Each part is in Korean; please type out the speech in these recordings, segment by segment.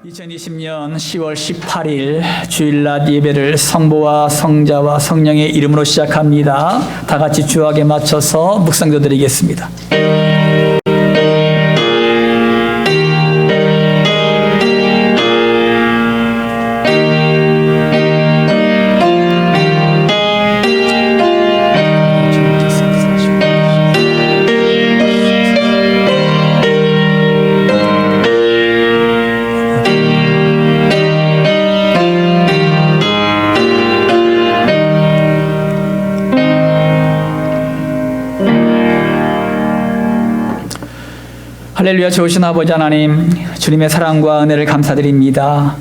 2020년 10월 18일 주일낮 예배를 성부와 성자와 성령의 이름으로 시작합니다. 다 같이 주악에 맞춰서 묵상도 드리겠습니다. 할렐루야. 좋으신 아버지 하나님, 주님의 사랑과 은혜를 감사드립니다.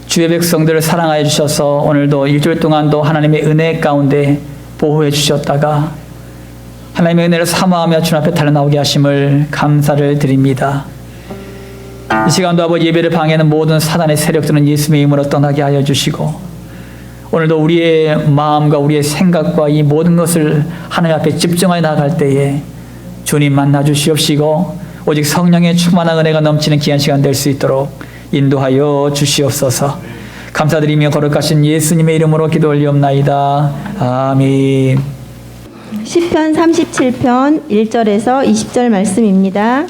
주의 백성들을 사랑하여 주셔서 오늘도 일주일 동안도 하나님의 은혜 가운데 보호해 주셨다가 하나님의 은혜를 사모하며 주님 앞에 달려나오게 하심을 감사를 드립니다. 이 시간도 아버지 예배를 방해하는 모든 사단의 세력들은 예수님의 이름으로 떠나게 하여 주시고 오늘도 우리의 마음과 우리의 생각과 이 모든 것을 하나님 앞에 집중하여 나아갈 때에 주님 만나 주시옵시고 오직 성령의 충만한 은혜가 넘치는 귀한 시간 될 수 있도록 인도하여 주시옵소서. 감사드리며 거룩하신 예수님의 이름으로 기도 올리옵나이다. 아멘. 시편 37편 1절에서 20절 말씀입니다.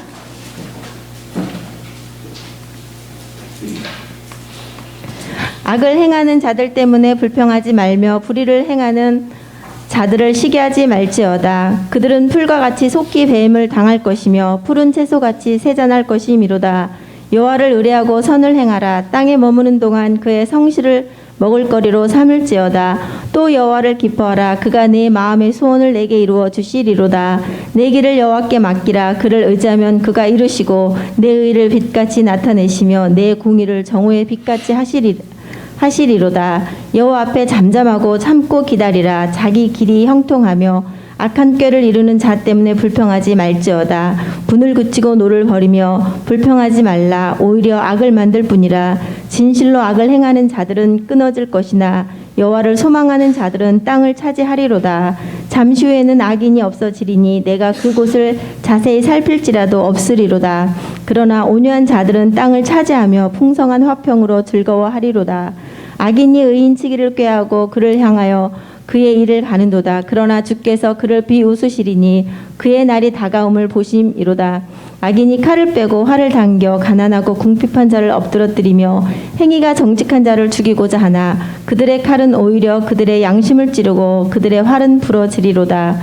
악을 행하는 자들 때문에 불평하지 말며 불의를 행하는 자들을 시기하지 말지어다. 그들은 풀과 같이 속히 뱀을 당할 것이며 푸른 채소같이 세잔할 것이미로다. 여호와를 의뢰하고 선을 행하라. 땅에 머무는 동안 그의 성실을 먹을거리로 삼을지어다. 또 여호와를 기뻐하라. 그가 내 마음의 소원을 내게 이루어 주시리로다. 내 길을 여호와께 맡기라. 그를 의지하면 그가 이루시고 내 의를 빛같이 나타내시며 내 공의를 정오의 빛같이 하시리로다. 여호와 앞에 잠잠하고 참고 기다리라. 자기 길이 형통하며 악한 꾀를 이루는 자 때문에 불평하지 말지어다. 분을 그치고 노를 버리며 불평하지 말라. 오히려 악을 만들 뿐이라. 진실로 악을 행하는 자들은 끊어질 것이나 여호와를 소망하는 자들은 땅을 차지하리로다. 잠시 후에는 악인이 없어지리니 내가 그곳을 자세히 살필지라도 없으리로다. 그러나 온유한 자들은 땅을 차지하며 풍성한 화평으로 즐거워하리로다. 악인이 의인치기를 꾀하고 그를 향하여 그의 일을 가는도다. 그러나 주께서 그를 비웃으시리니 그의 날이 다가옴을 보심이로다. 악인이 칼을 빼고 활을 당겨 가난하고 궁핍한 자를 엎드러뜨리며 행위가 정직한 자를 죽이고자 하나 그들의 칼은 오히려 그들의 양심을 찌르고 그들의 활은 부러지리로다.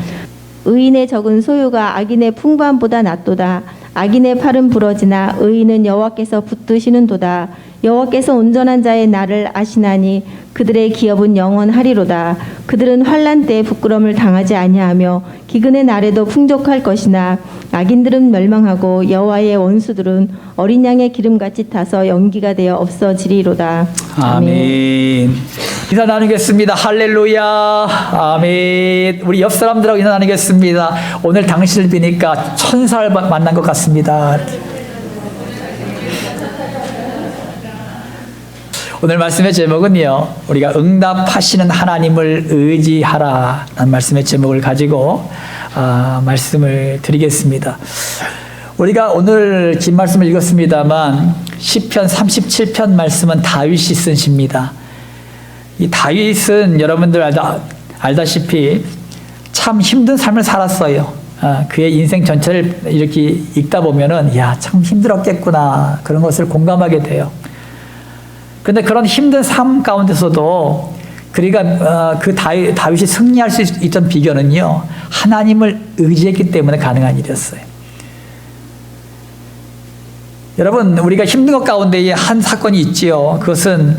의인의 적은 소유가 악인의 풍부함보다 낫도다. 악인의 팔은 부러지나 의인은 여호와께서 붙드시는도다. 여호와께서 온전한 자의 날을 아시나니 그들의 기업은 영원하리로다. 그들은 환난 때에 부끄러움을 당하지 아니하며 기근의 날에도 풍족할 것이나 악인들은 멸망하고 여호와의 원수들은 어린 양의 기름같이 타서 연기가 되어 없어지리로다. 아멘. 인사 나누겠습니다. 할렐루야. 아멘. 우리 옆 사람들하고 인사 나누겠습니다. 오늘 당신을 뵈니까 천사를 만난 것 같습니다. 오늘 말씀의 제목은요, 우리가 응답하시는 하나님을 의지하라 라는 말씀의 제목을 가지고 말씀을 드리겠습니다. 우리가 오늘 긴 말씀을 읽었습니다만 시편 37편 말씀은 다윗이 쓴 시입니다. 이 다윗은 여러분들 알다시피 참 힘든 삶을 살았어요. 그의 인생 전체를 이렇게 읽다 보면은 야, 참 힘들었겠구나 그런 것을 공감하게 돼요. 근데 그런 힘든 삶 가운데서도 그러니까 그 다윗이 승리할 수 있던 비결은요, 하나님을 의지했기 때문에 가능한 일이었어요. 여러분, 우리가 힘든 것 가운데에 한 사건이 있지요. 그것은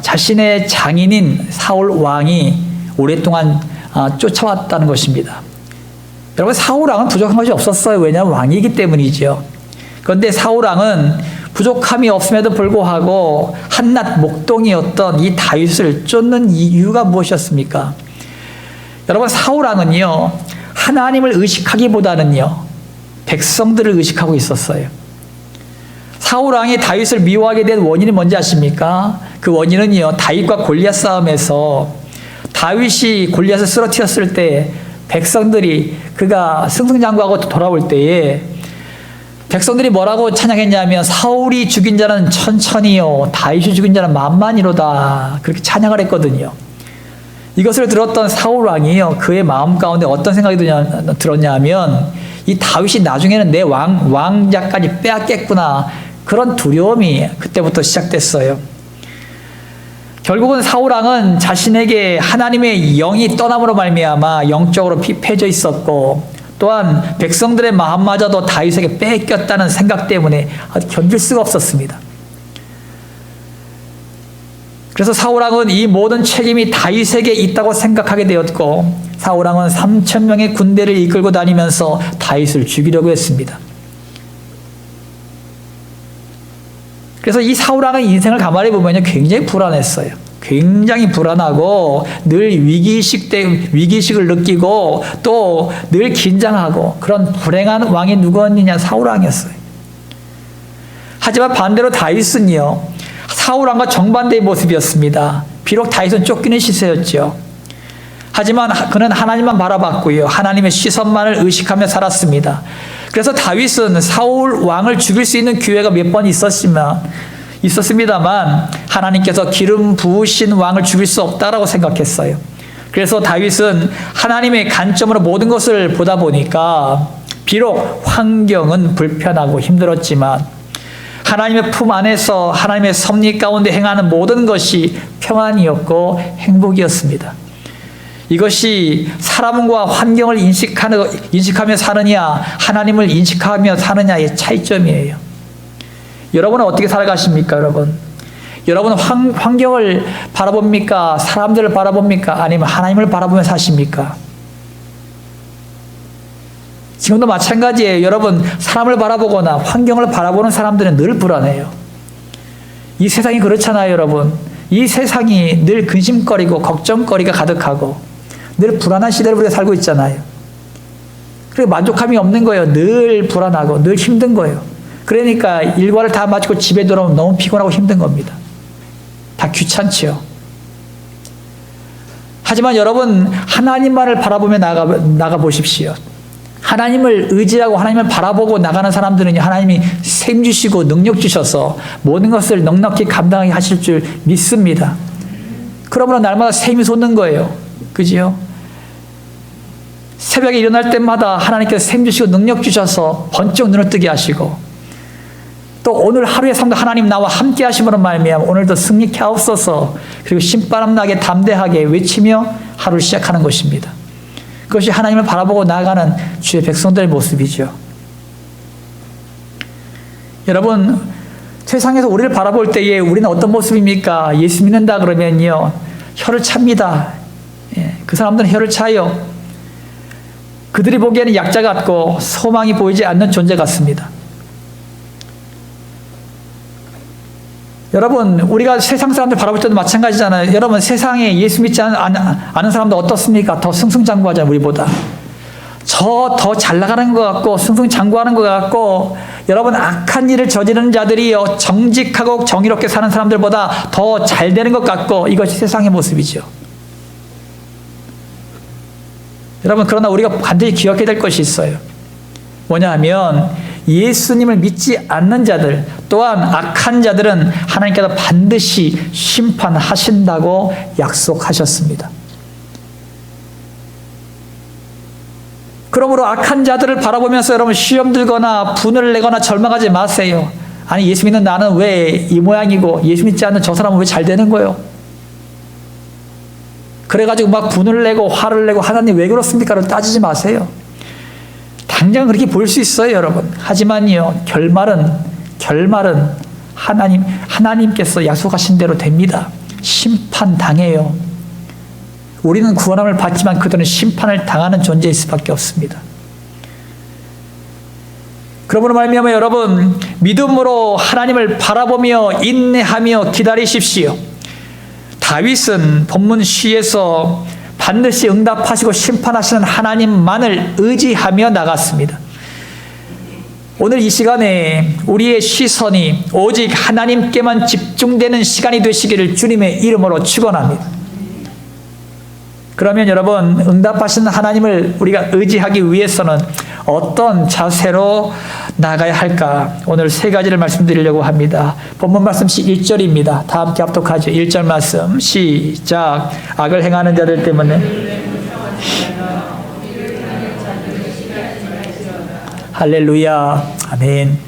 자신의 장인인 사울 왕이 오랫동안 쫓아왔다는 것입니다. 여러분, 사울 왕은 부족한 것이 없었어요. 왜냐하면 왕이기 때문이죠. 그런데 사울 왕은 부족함이 없음에도 불구하고 한낱 목동이었던 이 다윗을 쫓는 이유가 무엇이었습니까? 여러분, 사울 왕은요, 하나님을 의식하기보다는요, 백성들을 의식하고 있었어요. 사울 왕이 다윗을 미워하게 된 원인이 뭔지 아십니까? 그 원인은요, 다윗과 골리앗 싸움에서 다윗이 골리앗을 쓰러뜨렸을 때 백성들이 그가 승승장구하고 돌아올 때에 백성들이 뭐라고 찬양했냐면 사울이 죽인 자는 천천히요 다윗이 죽인 자는 만만이로다 그렇게 찬양을 했거든요. 이것을 들었던 사울 왕이요 그의 마음 가운데 어떤 생각이 들었냐면 이 다윗이 나중에는 내 왕자까지 빼앗겠구나 그런 두려움이 그때부터 시작됐어요. 결국은 사울 왕은 자신에게 하나님의 영이 떠남으로 말미암아 영적으로 피폐해져 있었고 또한 백성들의 마음마저도 다윗에게 뺏겼다는 생각 때문에 아주 견딜 수가 없었습니다. 그래서 사울 왕은 이 모든 책임이 다윗에게 있다고 생각하게 되었고 사울 왕은 3,000명의 군대를 이끌고 다니면서 다윗을 죽이려고 했습니다. 그래서 이 사울 왕의 인생을 가만히 보면 굉장히 불안했어요. 굉장히 불안하고 늘 위기의식을 느끼고 또 늘 긴장하고 그런 불행한 왕이 누구였느냐 사울 왕이었어요. 하지만 반대로 다윗은요 사울 왕과 정반대의 모습이었습니다. 비록 다윗은 쫓기는 시세였죠. 하지만 그는 하나님만 바라봤고요 하나님의 시선만을 의식하며 살았습니다. 그래서 다윗은 사울 왕을 죽일 수 있는 기회가 몇 번 있었습니다만 하나님께서 기름 부으신 왕을 죽일 수 없다라고 생각했어요. 그래서 다윗은 하나님의 관점으로 모든 것을 보다 보니까 비록 환경은 불편하고 힘들었지만 하나님의 품 안에서 하나님의 섭리 가운데 행하는 모든 것이 평안이었고 행복이었습니다. 이것이 사람과 환경을 인식하며 사느냐 하나님을 인식하며 사느냐의 차이점이에요. 여러분은 어떻게 살아가십니까? 여러분은 환경을 바라봅니까? 사람들을 바라봅니까? 아니면 하나님을 바라보며 사십니까? 지금도 마찬가지예요. 여러분 사람을 바라보거나 환경을 바라보는 사람들은 늘 불안해요. 이 세상이 그렇잖아요. 여러분 이 세상이 늘 근심거리고 걱정거리가 가득하고 늘 불안한 시대를 우리가 살고 있잖아요. 그리고 만족함이 없는 거예요. 늘 불안하고 늘 힘든 거예요. 그러니까 일과를 다 마치고 집에 돌아오면 너무 피곤하고 힘든 겁니다. 다 귀찮지요. 하지만 여러분 하나님만을 바라보며 나가 보십시오. 하나님을 의지하고 하나님을 바라보고 나가는 사람들은 하나님이 셈 주시고 능력 주셔서 모든 것을 넉넉히 감당하게 하실 줄 믿습니다. 그러므로 날마다 셈이 솟는 거예요. 그지요? 새벽에 일어날 때마다 하나님께서 셈 주시고 능력 주셔서 번쩍 눈을 뜨게 하시고 또 오늘 하루의 삶도 하나님 나와 함께 하심으로 말미암아 오늘도 승리케 하옵소서 그리고 신바람 나게 담대하게 외치며 하루를 시작하는 것입니다. 그것이 하나님을 바라보고 나아가는 주의 백성들의 모습이죠. 여러분 세상에서 우리를 바라볼 때에 우리는 어떤 모습입니까? 예수 믿는다 그러면요 혀를 찹니다. 그 사람들은 혀를 차요. 그들이 보기에는 약자 같고 소망이 보이지 않는 존재 같습니다. 여러분 우리가 세상 사람들 바라볼 때도 마찬가지잖아요. 여러분 세상에 예수 믿지 않은 사람들 어떻습니까? 더 승승장구하잖아요. 우리보다 더 잘 나가는 것 같고 승승장구하는 것 같고 여러분 악한 일을 저지르는 자들이요 정직하고 정의롭게 사는 사람들보다 더 잘 되는 것 같고 이것이 세상의 모습이죠. 여러분 그러나 우리가 반드시 기억해야 될 것이 있어요. 뭐냐 하면 예수님을 믿지 않는 자들 또한 악한 자들은 하나님께서 반드시 심판하신다고 약속하셨습니다. 그러므로 악한 자들을 바라보면서 여러분 시험 들거나 분을 내거나 절망하지 마세요. 아니 예수 믿는 나는 왜 이 모양이고 예수 믿지 않는 저 사람은 왜 잘 되는 거예요? 그래가지고 막 분을 내고 화를 내고 하나님 왜 그렇습니까? 라고 따지지 마세요. 당장 그렇게 보일 수 있어요, 여러분. 하지만요, 결말은 하나님께서 약속하신 대로 됩니다. 심판당해요. 우리는 구원함을 받지만 그들은 심판을 당하는 존재일 수밖에 없습니다. 그러므로 말미암아 여러분, 믿음으로 하나님을 바라보며 인내하며 기다리십시오. 다윗은 본문 시에서 반드시 응답하시고 심판하시는 하나님만을 의지하며 나갔습니다. 오늘 이 시간에 우리의 시선이 오직 하나님께만 집중되는 시간이 되시기를 주님의 이름으로 축원합니다. 그러면 여러분, 응답하시는 하나님을 우리가 의지하기 위해서는 어떤 자세로 나가야 할까? 오늘 세 가지를 말씀드리려고 합니다. 본문 말씀 1절입니다. 다 함께 합독하죠. 1절 말씀 시작. 악을 행하는 자들 때문에 할렐루야. 아멘.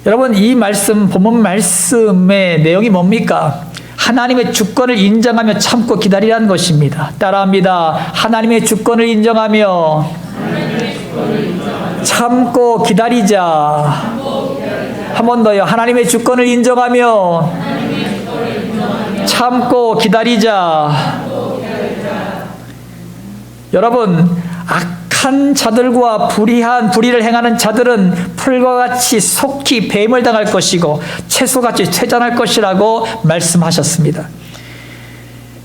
여러분, 이 말씀, 본문 말씀의 내용이 뭡니까? 하나님의 주권을 인정하며 참고 기다리라는 것입니다. 따라합니다. 하나님의 주권을 인정하며 참고 기다리자. 한 번 더요. 하나님의 주권을 인정하며 참고 기다리자. 여러분, 악한 자들과 불의를 행하는 자들은 풀과 같이 속히 뱀을 당할 것이고 채소같이 퇴장할 것이라고 말씀하셨습니다.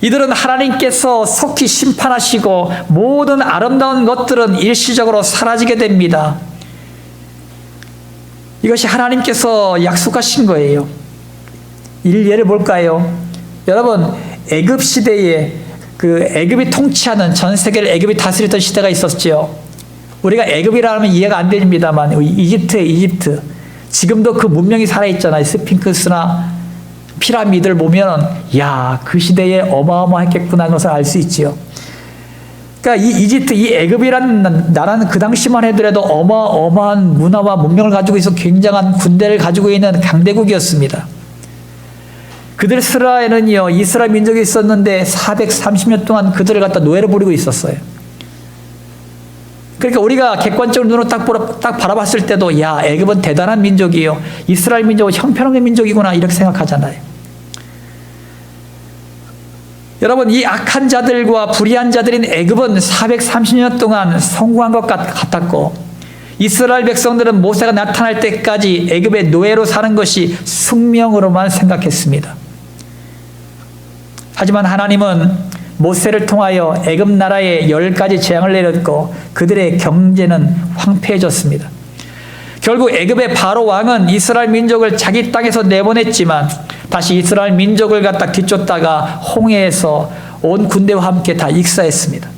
이들은 하나님께서 속히 심판하시고 모든 아름다운 것들은 일시적으로 사라지게 됩니다. 이것이 하나님께서 약속하신 거예요. 예를 볼까요? 여러분, 애굽 시대에 애굽이 통치하는, 전 세계를 애굽이 다스리던 시대가 있었죠. 우리가 애굽이라 하면 이해가 안 됩니다만 이집트. 지금도 그 문명이 살아있잖아요. 스핑크스나 피라미드를 보면 야, 그 시대에 어마어마했겠구나 하는 것을 알 수 있지요. 그러니까 이 이집트, 이 애굽이라는 나라는 그 당시만 해더라도 어마어마한 문화와 문명을 가지고 있어 굉장한 군대를 가지고 있는 강대국이었습니다. 그들 스라에는요, 이스라엘 민족이 있었는데 430년 동안 그들을 갖다 노예로 부리고 있었어요. 그러니까 우리가 객관적으로 눈으로 딱 바라봤을 때도 야, 애굽은 대단한 민족이요, 이스라엘 민족은 형편없는 민족이구나 이렇게 생각하잖아요. 여러분, 이 악한 자들과 불의한 자들인 애굽은 430년 동안 성공한 것 같았고 이스라엘 백성들은 모세가 나타날 때까지 애굽의 노예로 사는 것이 숙명으로만 생각했습니다. 하지만 하나님은 모세를 통하여 애굽 나라에 10가지 재앙을 내렸고 그들의 경제는 황폐해졌습니다. 결국 애굽의 바로 왕은 이스라엘 민족을 자기 땅에서 내보냈지만 다시 이스라엘 민족을 갖다 뒤쫓다가 홍해에서 온 군대와 함께 다 익사했습니다.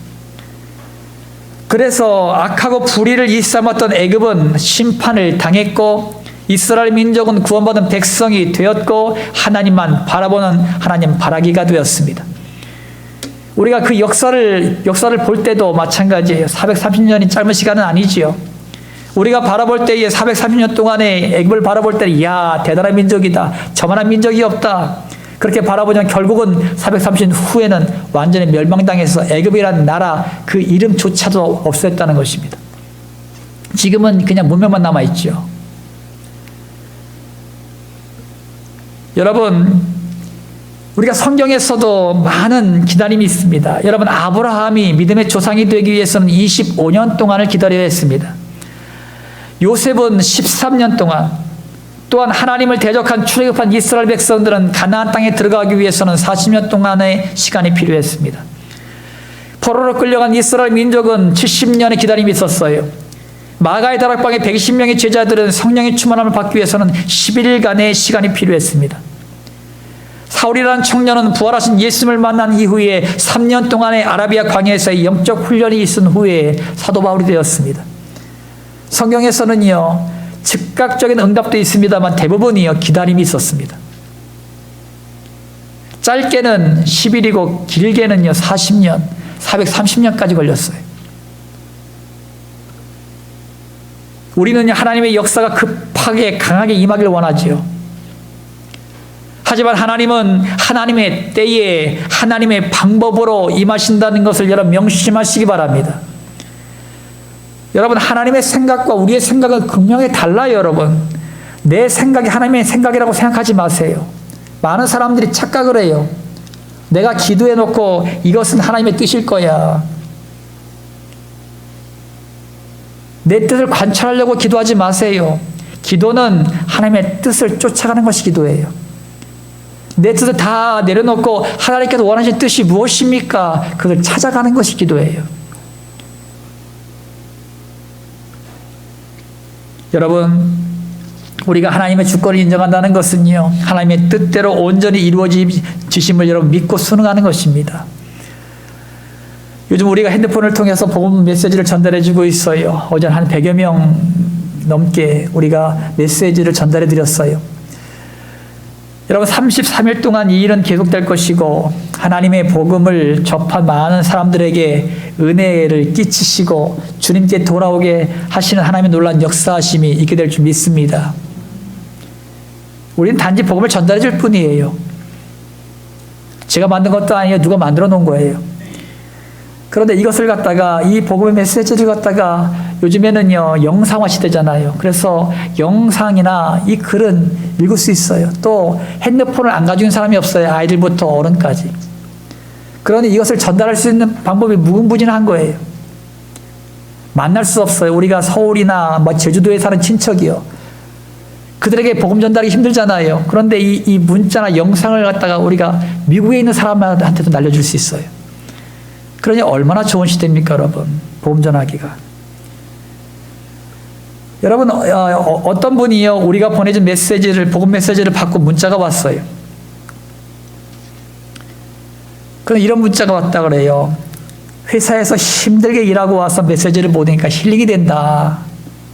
그래서 악하고 불의를 일삼았던 애굽은 심판을 당했고 이스라엘 민족은 구원받은 백성이 되었고 하나님만 바라보는 하나님 바라기가 되었습니다. 우리가 그 역사를 볼 때도 마찬가지예요. 430년이 짧은 시간은 아니지요. 우리가 바라볼 때에 430년 동안에 애굽을 바라볼 때는 이야, 대단한 민족이다, 저만한 민족이 없다, 그렇게 바라보면 결국은 430년 후에는 완전히 멸망당해서 애굽이라는 나라 그 이름조차도 없어졌다는 것입니다. 지금은 그냥 문명만 남아있죠. 여러분, 우리가 성경에서도 많은 기다림이 있습니다. 여러분, 아브라함이 믿음의 조상이 되기 위해서는 25년 동안을 기다려야 했습니다. 요셉은 13년 동안, 또한 하나님을 대적한 출애굽한 이스라엘 백성들은 가나안 땅에 들어가기 위해서는 40년 동안의 시간이 필요했습니다. 포로로 끌려간 이스라엘 민족은 70년의 기다림이 있었어요. 마가의 다락방의 120명의 제자들은 성령의 충만함을 받기 위해서는 11일간의 시간이 필요했습니다. 사울이라는 청년은 부활하신 예수님을 만난 이후에 3년 동안의 아라비아 광야에서의 영적 훈련이 있은 후에 사도 바울이 되었습니다. 성경에서는요, 즉각적인 응답도 있습니다만 대부분이요, 기다림이 있었습니다. 짧게는 10일이고 길게는요 40년, 430년까지 걸렸어요. 우리는 하나님의 역사가 급하게 강하게 임하길 원하지요. 하지만 하나님은 하나님의 때에 하나님의 방법으로 임하신다는 것을 여러분 명심하시기 바랍니다. 여러분, 하나님의 생각과 우리의 생각은 극명히 달라요. 여러분, 내 생각이 하나님의 생각이라고 생각하지 마세요. 많은 사람들이 착각을 해요. 내가 기도해 놓고 이것은 하나님의 뜻일 거야, 내 뜻을 관찰하려고 기도하지 마세요. 기도는 하나님의 뜻을 쫓아가는 것이 기도예요. 내 뜻을 다 내려놓고 하나님께서 원하시는 뜻이 무엇입니까? 그걸 찾아가는 것이 기도예요. 여러분, 우리가 하나님의 주권을 인정한다는 것은요, 하나님의 뜻대로 온전히 이루어지심을 여러분 믿고 순응하는 것입니다. 요즘 우리가 핸드폰을 통해서 복음 메시지를 전달해주고 있어요. 어제 한 100여 명 넘게 우리가 메시지를 전달해 드렸어요. 여러분 33일 동안 이 일은 계속될 것이고 하나님의 복음을 접한 많은 사람들에게 은혜를 끼치시고 주님께 돌아오게 하시는 하나님의 놀라운 역사하심이 있게 될 줄 믿습니다. 우리는 단지 복음을 전달해 줄 뿐이에요. 제가 만든 것도 아니에요. 누가 만들어 놓은 거예요. 그런데 이것을 갖다가 이 복음의 메시지를 갖다가 요즘에는요 영상화 시대잖아요. 그래서 영상이나 이 글은 읽을 수 있어요. 또 핸드폰을 안 가지고 있는 사람이 없어요. 아이들부터 어른까지. 그러니 이것을 전달할 수 있는 방법이 무궁무진한 거예요. 만날 수 없어요. 우리가 서울이나 제주도에 사는 친척이요. 그들에게 복음 전달하기 힘들잖아요. 그런데 이 문자나 영상을 갖다가 우리가 미국에 있는 사람한테도 날려줄 수 있어요. 그러니 얼마나 좋은 시대입니까, 여러분? 복음 전하기가. 여러분, 어떤 분이요, 우리가 보내준 메시지를, 복음 메시지를 받고 문자가 왔어요. 그럼 이런 문자가 왔다 그래요. 회사에서 힘들게 일하고 와서 메시지를 보내니까 힐링이 된다.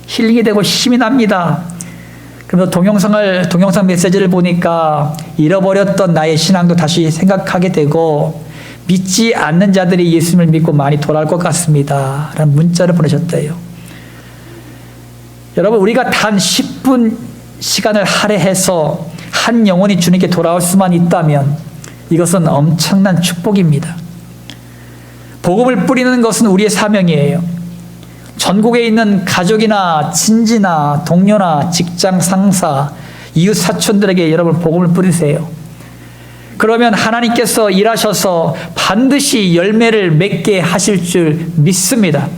힐링이 되고 힘이 납니다. 그러면서 동영상 메시지를 보니까 잃어버렸던 나의 신앙도 다시 생각하게 되고 믿지 않는 자들이 예수님을 믿고 많이 돌아올 것 같습니다. 라는 문자를 보내셨대요. 여러분, 우리가 단 10분 시간을 할애해서 한 영혼이 주님께 돌아올 수만 있다면 이것은 엄청난 축복입니다. 복음을 뿌리는 것은 우리의 사명이에요. 전국에 있는 가족이나 친지나 동료나 직장 상사, 이웃 사촌들에게 여러분 복음을 뿌리세요. 그러면 하나님께서 일하셔서 반드시 열매를 맺게 하실 줄 믿습니다.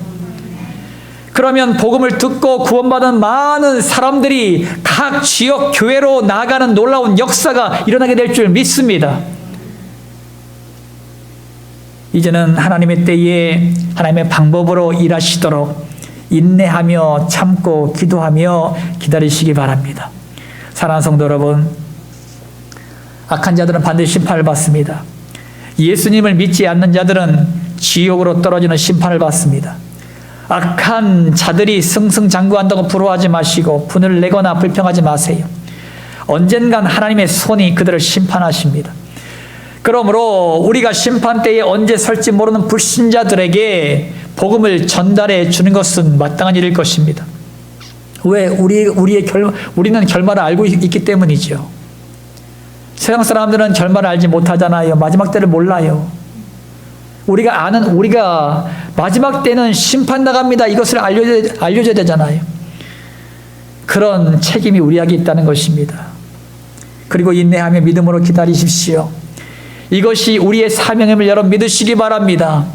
그러면 복음을 듣고 구원받은 많은 사람들이 각 지역 교회로 나아가는 놀라운 역사가 일어나게 될 줄 믿습니다. 이제는 하나님의 때에 하나님의 방법으로 일하시도록 인내하며 참고 기도하며 기다리시기 바랍니다. 사랑하는 성도 여러분, 악한 자들은 반드시 심판을 받습니다. 예수님을 믿지 않는 자들은 지옥으로 떨어지는 심판을 받습니다. 악한 자들이 승승장구한다고 부러워하지 마시고 분을 내거나 불평하지 마세요. 언젠간 하나님의 손이 그들을 심판하십니다. 그러므로 우리가 심판 때에 언제 설지 모르는 불신자들에게 복음을 전달해 주는 것은 마땅한 일일 것입니다. 왜? 우리는 결말을 알고 있기 때문이죠. 세상 사람들은 결말을 알지 못하잖아요. 마지막 때를 몰라요. 우리가 마지막 때는 심판 나갑니다. 이것을 알려줘야 되잖아요. 그런 책임이 우리에게 있다는 것입니다. 그리고 인내하며 믿음으로 기다리십시오. 이것이 우리의 사명임을 여러분 믿으시기 바랍니다.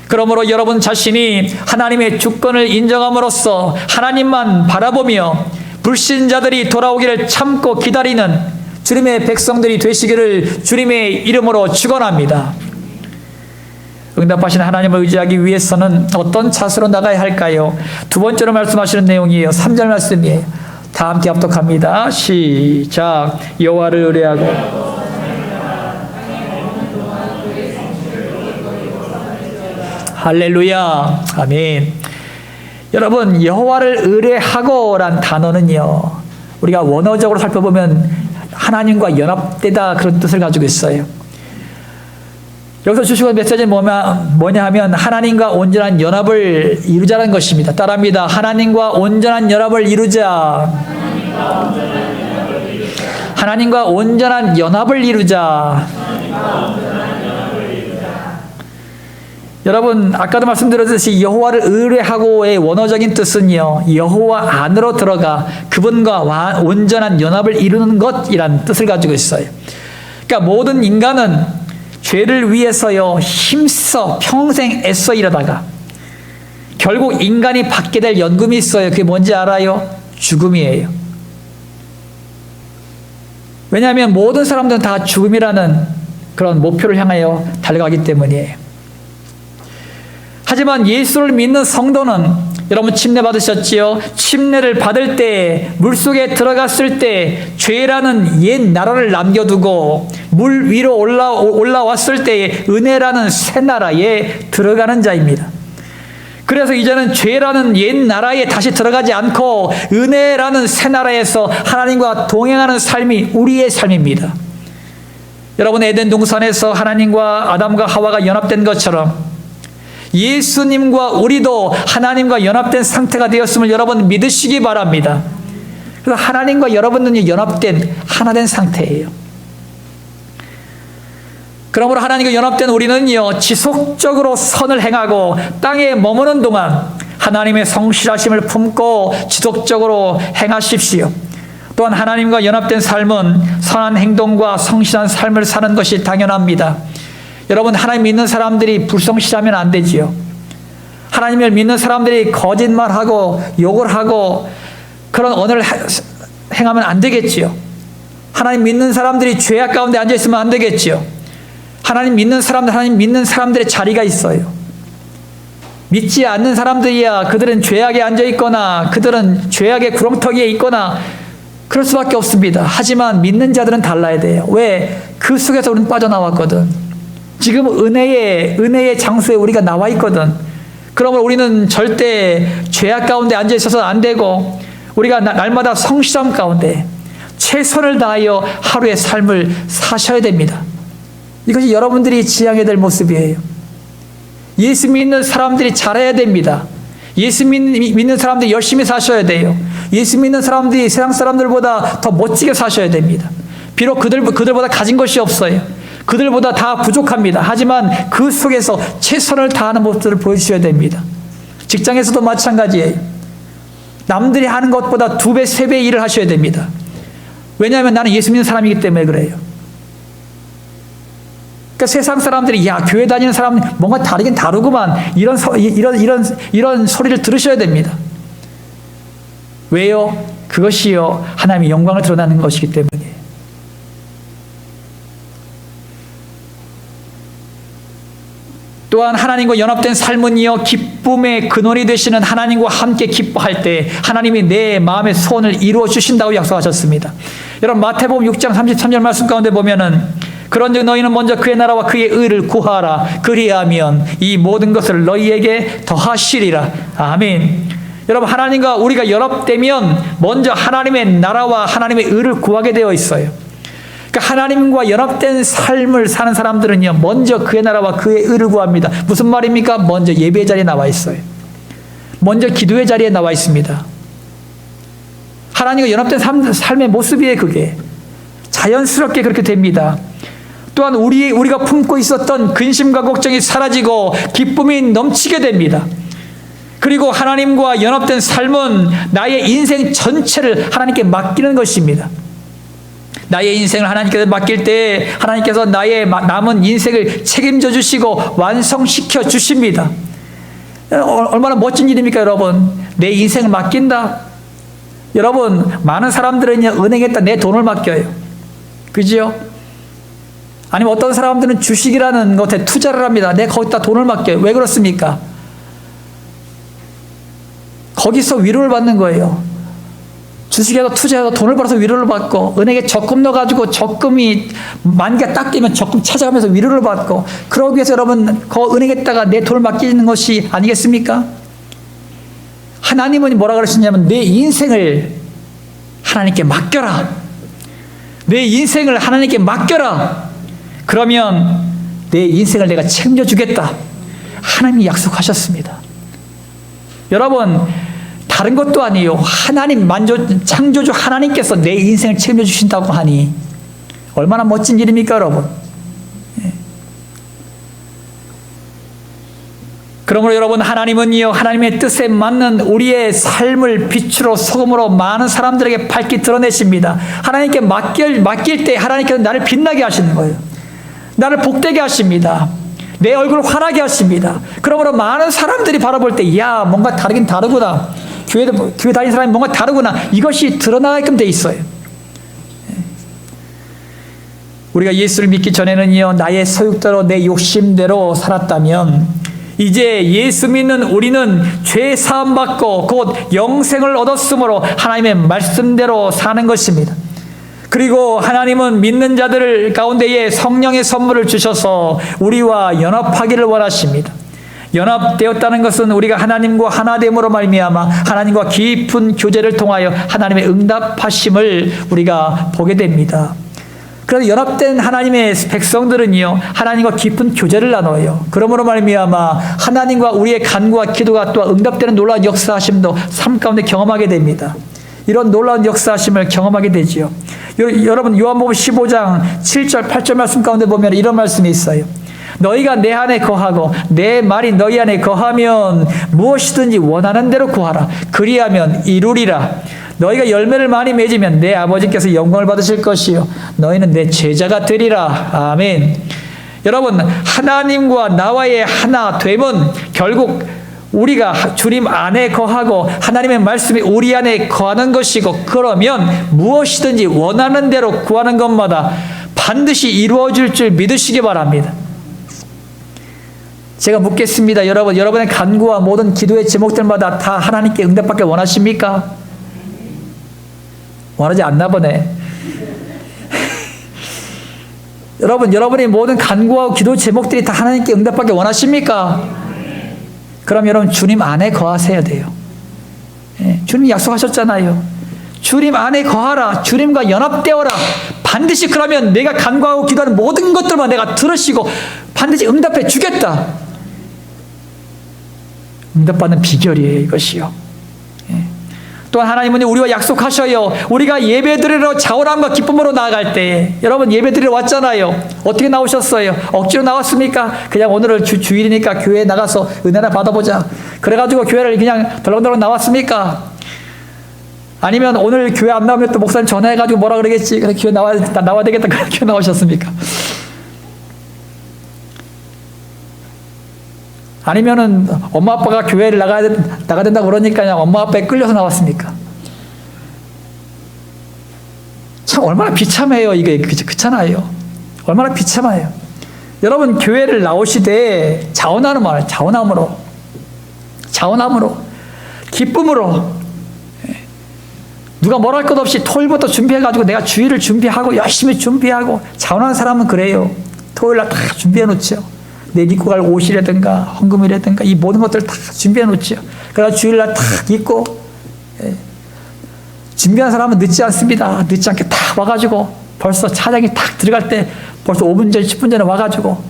그러므로 여러분 자신이 하나님의 주권을 인정함으로써 하나님만 바라보며 불신자들이 돌아오기를 참고 기다리는 주님의 백성들이 되시기를 주님의 이름으로 축원합니다. 응답하시는 하나님을 의지하기 위해서는 어떤 자세로 나가야 할까요? 두 번째로 말씀하시는 내용이에요. 3절 말씀이에요. 다 함께 합독합니다. 시작. 여호와를 의뢰하고 할렐루야. 아멘. 여러분, 여호와를 의뢰하고란 단어는요, 우리가 원어적으로 살펴보면 하나님과 연합되다 그런 뜻을 가지고 있어요. 여기서 주시고 메시지는 뭐냐 하면 하나님과 온전한 연합을 이루자는 것입니다. 따라합니다. 하나님과 온전한 연합을 이루자. 하나님과 온전한 연합을 이루자. 여러분, 아까도 말씀드렸듯이 여호와를 의뢰하고의 원어적인 뜻은요, 여호와 안으로 들어가 그분과 온전한 연합을 이루는 것이란 뜻을 가지고 있어요. 그러니까 모든 인간은 죄를 위해서요 힘써 평생 애써 일하다가 결국 인간이 받게 될 연금이 있어요. 그게 뭔지 알아요? 죽음이에요. 왜냐하면 모든 사람들은 다 죽음이라는 그런 목표를 향하여 달려가기 때문이에요. 하지만 예수를 믿는 성도는 여러분 침례 받으셨지요? 침례를 받을 때, 물속에 들어갔을 때 죄라는 옛 나라를 남겨두고 물 위로 올라왔을 때의 은혜라는 새 나라에 들어가는 자입니다. 그래서 이제는 죄라는 옛 나라에 다시 들어가지 않고 은혜라는 새 나라에서 하나님과 동행하는 삶이 우리의 삶입니다. 여러분, 에덴 동산에서 하나님과 아담과 하와가 연합된 것처럼 예수님과 우리도 하나님과 연합된 상태가 되었음을 여러분 믿으시기 바랍니다. 그래서 하나님과 여러분은 연합된 하나된 상태예요. 그러므로 하나님과 연합된 우리는요, 지속적으로 선을 행하고 땅에 머무는 동안 하나님의 성실하심을 품고 지속적으로 행하십시오. 또한 하나님과 연합된 삶은 선한 행동과 성실한 삶을 사는 것이 당연합니다. 여러분, 하나님 믿는 사람들이 불성실하면 안 되지요. 하나님을 믿는 사람들이 거짓말하고 욕을 하고 그런 언어를 행하면 안 되겠지요. 하나님 믿는 사람들이 죄악 가운데 앉아 있으면 안 되겠지요. 하나님 믿는 사람들의 자리가 있어요. 믿지 않는 사람들이야 그들은 죄악에 앉아 있거나 그들은 죄악의 구렁텅이에 있거나 그럴 수밖에 없습니다. 하지만 믿는 자들은 달라야 돼요. 왜? 그 속에서 우리는 빠져나왔거든. 지금 은혜의 장소에 우리가 나와 있거든. 그러면 우리는 절대 죄악 가운데 앉아 있어서 안 되고 우리가 날마다 성실함 가운데 최선을 다하여 하루의 삶을 사셔야 됩니다. 이것이 여러분들이 지향해야 될 모습이에요. 예수 믿는 사람들이 잘해야 됩니다. 예수 믿는 사람들이 열심히 사셔야 돼요. 예수 믿는 사람들이 세상 사람들보다 더 멋지게 사셔야 됩니다. 비록 그들보다 가진 것이 없어요. 그들보다 다 부족합니다. 하지만 그 속에서 최선을 다하는 모습을 보여주셔야 됩니다. 직장에서도 마찬가지예요. 남들이 하는 것보다 2배, 3배 일을 하셔야 됩니다. 왜냐하면 나는 예수 믿는 사람이기 때문에 그래요. 그러니까 세상 사람들이 야, 교회 다니는 사람은 뭔가 다르긴 다르구만 이런 소리를 들으셔야 됩니다. 왜요? 그것이요, 하나님의 영광을 드러나는 것이기 때문이에요. 또한 하나님과 연합된 삶은요, 기쁨의 근원이 되시는 하나님과 함께 기뻐할 때 하나님이 내 마음의 소원을 이루어 주신다고 약속하셨습니다. 여러분, 마태복음 6장 33절 말씀 가운데 보면은 그런즉 너희는 먼저 그의 나라와 그의 의를 구하라. 그리하면 이 모든 것을 너희에게 더하시리라. 아멘. 여러분, 하나님과 우리가 연합되면 먼저 하나님의 나라와 하나님의 의를 구하게 되어 있어요. 그러니까 하나님과 연합된 삶을 사는 사람들은요, 먼저 그의 나라와 그의 의를 구합니다. 무슨 말입니까? 먼저 예배의 자리에 나와 있어요. 먼저 기도의 자리에 나와 있습니다. 하나님과 연합된 삶의 모습이에요. 그게 자연스럽게 그렇게 됩니다. 또한 우리가 품고 있었던 근심과 걱정이 사라지고 기쁨이 넘치게 됩니다. 그리고 하나님과 연합된 삶은 나의 인생 전체를 하나님께 맡기는 것입니다. 나의 인생을 하나님께 맡길 때 하나님께서 나의 남은 인생을 책임져 주시고 완성시켜 주십니다. 얼마나 멋진 일입니까, 여러분? 내 인생을 맡긴다. 여러분, 많은 사람들은요, 은행에다 내 돈을 맡겨요. 그죠? 아니면 어떤 사람들은 주식이라는 것에 투자를 합니다. 내가 거기다 돈을 맡겨요. 왜 그렇습니까? 거기서 위로를 받는 거예요. 주식에서 투자해서 돈을 벌어서 위로를 받고, 은행에 적금 넣어가지고 적금이 만기가 딱 되면 적금 찾아가면서 위로를 받고, 그러기 위해서 여러분 그 은행에다가 내 돈을 맡기는 것이 아니겠습니까? 하나님은 뭐라 그러시냐면 내 인생을 하나님께 맡겨라. 내 인생을 하나님께 맡겨라. 그러면 내 인생을 내가 책임져 주겠다. 하나님이 약속하셨습니다. 여러분, 다른 것도 아니에요. 하나님 창조주 하나님께서 내 인생을 책임져 주신다고 하니 얼마나 멋진 일입니까, 여러분? 그러므로 여러분, 하나님은요, 하나님의 뜻에 맞는 우리의 삶을 빛으로 소금으로 많은 사람들에게 밝히 드러내십니다. 하나님께 맡길 때 하나님께서 나를 빛나게 하시는 거예요. 나를 복되게 하십니다. 내 얼굴을 환하게 하십니다. 그러므로 많은 사람들이 바라볼 때, 야, 뭔가 다르긴 다르구나. 교회 다니는 사람이 뭔가 다르구나. 이것이 드러나게끔 돼 있어요. 우리가 예수를 믿기 전에는요, 나의 소욕대로 내 욕심대로 살았다면 이제 예수 믿는 우리는 죄 사함 받고 곧 영생을 얻었으므로 하나님의 말씀대로 사는 것입니다. 그리고 하나님은 믿는 자들 가운데에 성령의 선물을 주셔서 우리와 연합하기를 원하십니다. 연합되었다는 것은 우리가 하나님과 하나됨으로 말미암아 하나님과 깊은 교제를 통하여 하나님의 응답하심을 우리가 보게 됩니다. 그래서 연합된 하나님의 백성들은요, 하나님과 깊은 교제를 나눠요. 그러므로 말미암아 하나님과 우리의 간구와 기도가 또 응답되는 놀라운 역사하심도 삶 가운데 경험하게 됩니다. 이런 놀라운 역사하심을 경험하게 되지요. 여러분, 요한복음 15장 7절 8절 말씀 가운데 보면 이런 말씀이 있어요. 너희가 내 안에 거하고 내 말이 너희 안에 거하면 무엇이든지 원하는 대로 구하라. 그리하면 이루리라. 너희가 열매를 많이 맺으면 내 아버지께서 영광을 받으실 것이요 너희는 내 제자가 되리라. 아멘. 여러분, 하나님과 나와의 하나 됨은 결국 우리가 주님 안에 거하고 하나님의 말씀이 우리 안에 거하는 것이고, 그러면 무엇이든지 원하는 대로 구하는 것마다 반드시 이루어질 줄 믿으시기 바랍니다. 제가 묻겠습니다. 여러분의 간구와 모든 기도의 제목들마다 다 하나님께 응답받길 원하십니까? 원하지 않나 보네. 여러분의 모든 간구와 기도 제목들이 다 하나님께 응답받길 원하십니까? 그럼 여러분, 주님 안에 거하셔야 돼요. 주님이 약속하셨잖아요. 주님 안에 거하라. 주님과 연합되어라. 반드시 그러면 내가 간구하고 기도하는 모든 것들만 내가 들으시고 반드시 응답해 주겠다. 응답받는 비결이에요, 이것이요. 또한 하나님은 우리와 약속하셔요. 우리가 예배드리러 자원함과 기쁨으로 나아갈 때, 여러분 예배드리러 왔잖아요. 어떻게 나오셨어요? 억지로 나왔습니까? 그냥 오늘은 주일이니까 교회에 나가서 은혜나 받아보자. 그래가지고 교회를 그냥 덜렁덜렁 나왔습니까? 아니면 오늘 교회 안 나오면 또 목사님 전화해가지고 뭐라 그러겠지. 그래 교회 나와야 되겠다. 그래 교회 나오셨습니까? 아니면은 엄마 아빠가 교회를 나가야 된다고 그러니까 그냥 엄마 아빠에 끌려서 나왔습니까? 참 얼마나 비참해요. 이게 그렇잖아요. 얼마나 비참해요. 여러분, 교회를 나오시되 자원함으로 기쁨으로, 누가 뭐랄 것 없이 토요일부터 준비해가지고 내가 주일을 준비하고 열심히 준비하고, 자원하는 사람은 그래요. 토요일날 다 준비해 놓죠. 내일 입고 갈 옷이라든가 헌금이라든가 이 모든 것들을 다 준비해 놓죠. 그래서 주일날 탁 입고, 준비한 사람은 늦지 않습니다. 늦지 않게 딱 와가지고 벌써 차장이 딱 들어갈 때 벌써 5분 전 10분 전에 와가지고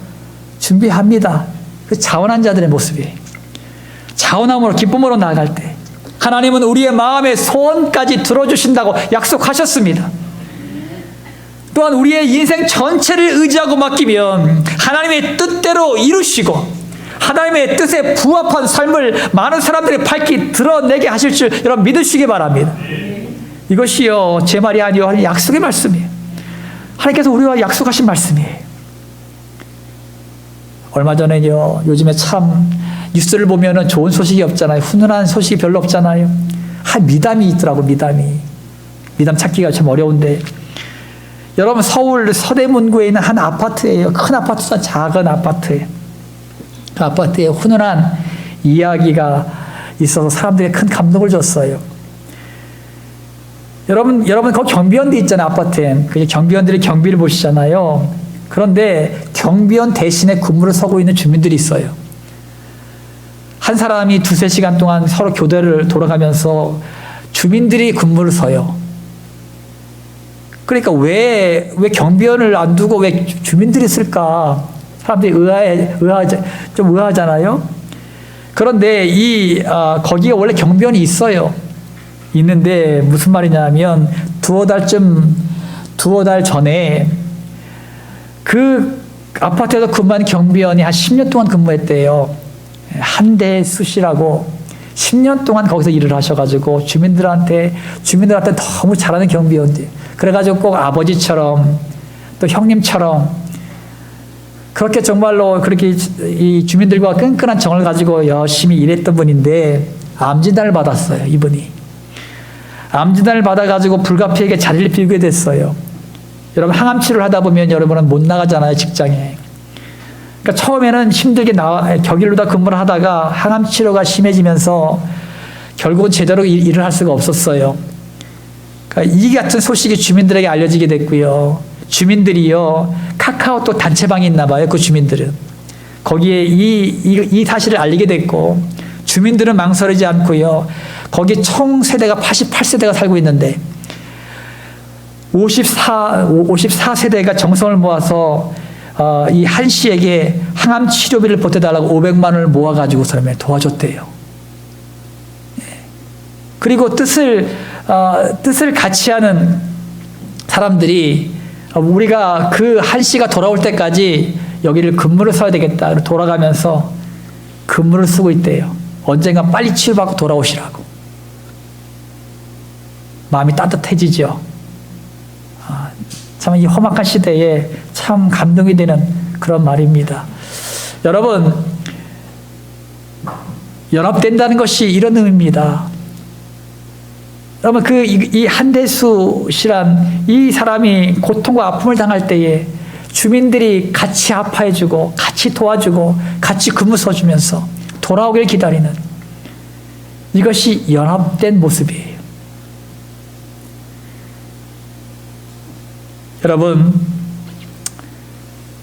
준비합니다. 그 자원한 자들의 모습이에요. 자원함으로 기쁨으로 나아갈 때 하나님은 우리의 마음의 소원까지 들어주신다고 약속하셨습니다. 또한 우리의 인생 전체를 의지하고 맡기면 하나님의 뜻대로 이루시고 하나님의 뜻에 부합한 삶을 많은 사람들이 밝히 드러내게 하실 줄 여러분 믿으시기 바랍니다. 이것이요, 제 말이 아니요, 약속의 말씀이에요. 하나님께서 우리와 약속하신 말씀이에요. 얼마 전에요, 요즘에 참 뉴스를 보면은 좋은 소식이 없잖아요. 훈훈한 소식이 별로 없잖아요. 미담이 있더라고. 미담 찾기가 참 어려운데, 여러분 서울 서대문구에 있는 한 아파트예요. 큰 아파트가 작은 아파트예요. 그 아파트에 훈훈한 이야기가 있어서 사람들이 큰 감동을 줬어요. 여러분 거기 경비원도 있잖아요. 아파트에. 그 경비원들이 경비를 보시잖아요. 그런데 경비원 대신에 근무를 서고 있는 주민들이 있어요. 한 사람이 2-3시간 동안 서로 교대를 돌아가면서 주민들이 근무를 서요. 그러니까 왜 경비원을 안 두고 왜 주민들이 쓸까? 사람들이 좀 의아하잖아요. 그런데 거기에 원래 경비원이 있어요. 있는데 무슨 말이냐면 두어 달 전에 그 아파트에서 근무한 경비원이 한 10년 동안 근무했대요. 한대 수시라고 10년 동안 거기서 일을 하셔가지고 주민들한테 너무 잘하는 경비원들. 그래가지고 꼭 아버지처럼 또 형님처럼 그렇게 정말로 그렇게 이 주민들과 끈끈한 정을 가지고 열심히 일했던 분인데 암 진단을 받았어요. 이분이 암 진단을 받아가지고 불가피하게 자리를 비우게 됐어요. 여러분 항암 치료를 하다 보면 여러분은 못 나가잖아요. 직장에. 그러니까 처음에는 힘들게 격일로다 근무를 하다가 항암 치료가 심해지면서 결국은 제대로 일을 할 수가 없었어요. 그러니까 이 같은 소식이 주민들에게 알려지게 됐고요. 주민들이요, 카카오톡 단체방이 있나 봐요. 그 주민들은. 거기에 이 사실을 알리게 됐고, 주민들은 망설이지 않고요. 거기 총 세대가 88세대가 살고 있는데 54세대가 정성을 모아서 이 한 씨에게 항암 치료비를 보태달라고 500만 원을 모아가지고 사람을 도와줬대요. 그리고 뜻을 같이 하는 사람들이 우리가 그 한 씨가 돌아올 때까지 여기를 근무를 써야 되겠다. 돌아가면서 근무를 쓰고 있대요. 언젠가 빨리 치료받고 돌아오시라고. 마음이 따뜻해지죠. 참 이 험악한 시대에 참 감동이 되는 그런 말입니다. 여러분, 연합된다는 것이 이런 의미입니다. 여러분, 이 한대수 씨란 이 사람이 고통과 아픔을 당할 때에 주민들이 같이 아파해주고 같이 도와주고 같이 근무 써주면서 돌아오길 기다리는 이것이 연합된 모습이에요. 여러분,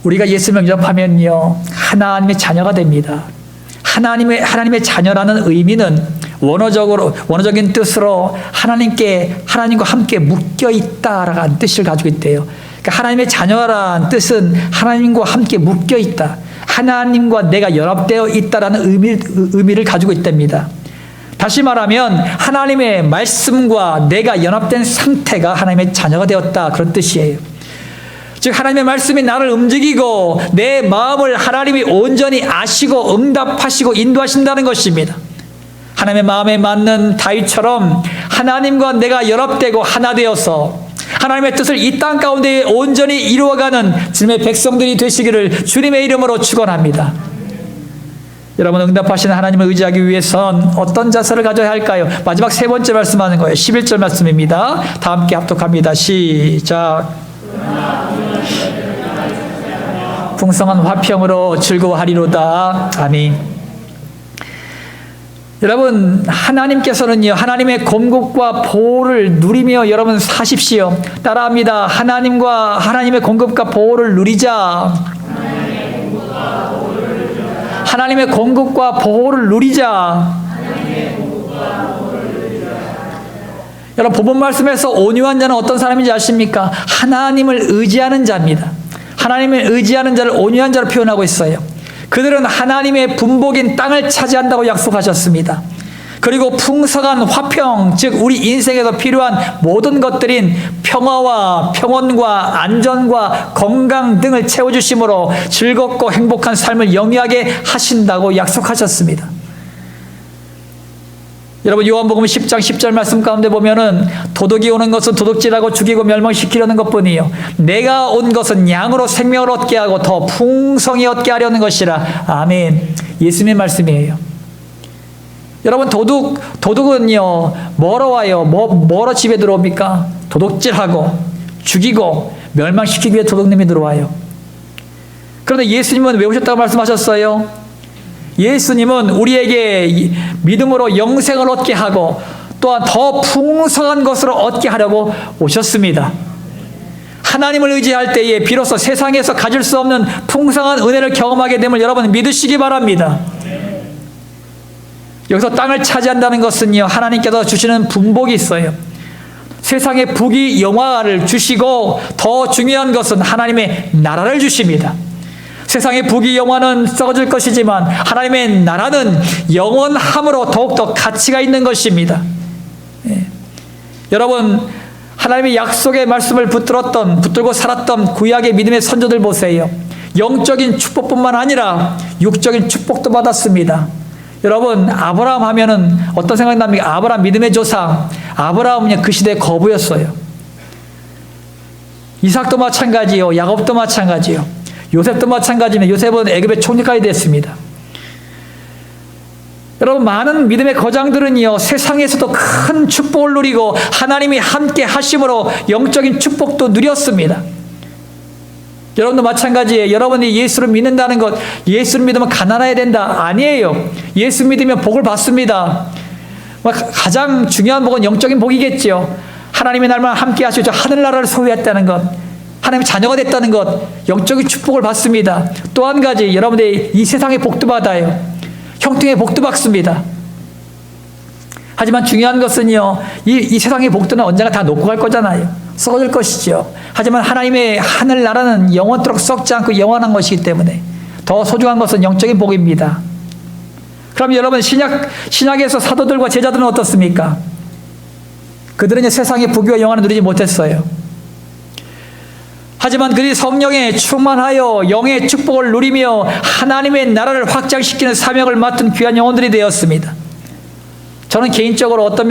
우리가 예수를 영접하면요, 하나님의 자녀가 됩니다. 하나님의 자녀라는 의미는 원어적인 뜻으로 하나님과 함께 묶여 있다라는 뜻을 가지고 있대요. 그러니까 하나님의 자녀라는 뜻은 하나님과 함께 묶여 있다. 하나님과 내가 연합되어 있다라는 의미를 가지고 있답니다. 다시 말하면 하나님의 말씀과 내가 연합된 상태가 하나님의 자녀가 되었다, 그런 뜻이에요. 즉 하나님의 말씀이 나를 움직이고 내 마음을 하나님이 온전히 아시고 응답하시고 인도하신다는 것입니다. 하나님의 마음에 맞는 다윗처럼 하나님과 내가 연합되고 하나 되어서 하나님의 뜻을 이 땅 가운데 온전히 이루어가는 주님의 백성들이 되시기를 주님의 이름으로 축원합니다. 여러분, 응답하시는 하나님을 의지하기 위해선 어떤 자세를 가져야 할까요? 마지막 세 번째 말씀하는 거예요. 11절 말씀입니다. 다 함께 합독합니다. 시작. 풍성한 화평으로 즐거워하리로다. 아멘. 여러분, 하나님께서는요, 하나님의 공급과 보호를 누리며 여러분 사십시오. 따라합니다. 하나님의 공급과 보호를 누리자. 하나님의 공급과 보호를 누리자. 여러분, 본문 말씀에서 온유한 자는 어떤 사람인지 아십니까? 하나님을 의지하는 자입니다. 하나님을 의지하는 자를 온유한 자로 표현하고 있어요. 그들은 하나님의 분복인 땅을 차지한다고 약속하셨습니다. 그리고 풍성한 화평, 즉 우리 인생에서 필요한 모든 것들인 평화와 평온과 안전과 건강 등을 채워주심으로 즐겁고 행복한 삶을 영위하게 하신다고 약속하셨습니다. 여러분, 요한복음 10장 10절 말씀 가운데 보면은 도둑이 오는 것은 도둑질하고 죽이고 멸망시키려는 것뿐이요 내가 온 것은 양으로 생명을 얻게 하고 더 풍성히 얻게 하려는 것이라. 아멘. 예수님의 말씀이에요. 여러분, 도둑은요 뭐로 와요? 뭐로 집에 들어옵니까? 도둑질하고 죽이고 멸망시키기 위해 도둑님이 들어와요. 그런데 예수님은 왜 오셨다고 말씀하셨어요? 예수님은 우리에게 믿음으로 영생을 얻게 하고 또한 더 풍성한 것으로 얻게 하려고 오셨습니다. 하나님을 의지할 때에 비로소 세상에서 가질 수 없는 풍성한 은혜를 경험하게 됨을 여러분 믿으시기 바랍니다. 여기서 땅을 차지한다는 것은요, 하나님께서 주시는 분복이 있어요. 세상에 부귀 영화를 주시고 더 중요한 것은 하나님의 나라를 주십니다. 세상의 부귀 영화는 썩어질 것이지만 하나님의 나라는 영원함으로 더욱더 가치가 있는 것입니다. 예. 여러분, 하나님의 약속의 말씀을 붙들고 살았던 구약의 믿음의 선조들 보세요. 영적인 축복뿐만 아니라 육적인 축복도 받았습니다. 여러분, 아브라함 하면은 어떤 생각이 납니까? 아브라함 믿음의 조상. 아브라함은 그 시대의 거부였어요. 이삭도 마찬가지요. 야곱도 마찬가지요. 요셉도 마찬가지입니다. 요셉은 애굽의 총리까지 됐습니다. 여러분, 많은 믿음의 거장들은요, 세상에서도 큰 축복을 누리고 하나님이 함께 하심으로 영적인 축복도 누렸습니다. 여러분도 마찬가지예요. 여러분이 예수를 믿는다는 것, 예수를 믿으면 가난해야 된다. 아니에요. 예수 믿으면 복을 받습니다. 가장 중요한 복은 영적인 복이겠죠. 하나님의 날만 함께 하시고 하늘나라를 소유했다는 것, 하나님의 자녀가 됐다는 것, 영적인 축복을 받습니다. 또 한 가지, 여러분들이 이 세상의 복도 받아요. 형통의 복도 받습니다. 하지만 중요한 것은요, 이 세상의 복도는 언젠가 다 놓고 갈 거잖아요. 썩어질 것이죠. 하지만 하나님의 하늘나라는 영원토록 썩지 않고 영원한 것이기 때문에 더 소중한 것은 영적인 복입니다. 그럼 여러분, 신약에서 사도들과 제자들은 어떻습니까? 그들은 이제 세상의 부귀와 영화를 누리지 못했어요. 하지만 그들이 성령에 충만하여 영의 축복을 누리며 하나님의 나라를 확장시키는 사명을 맡은 귀한 영혼들이 되었습니다. 저는 개인적으로 어떤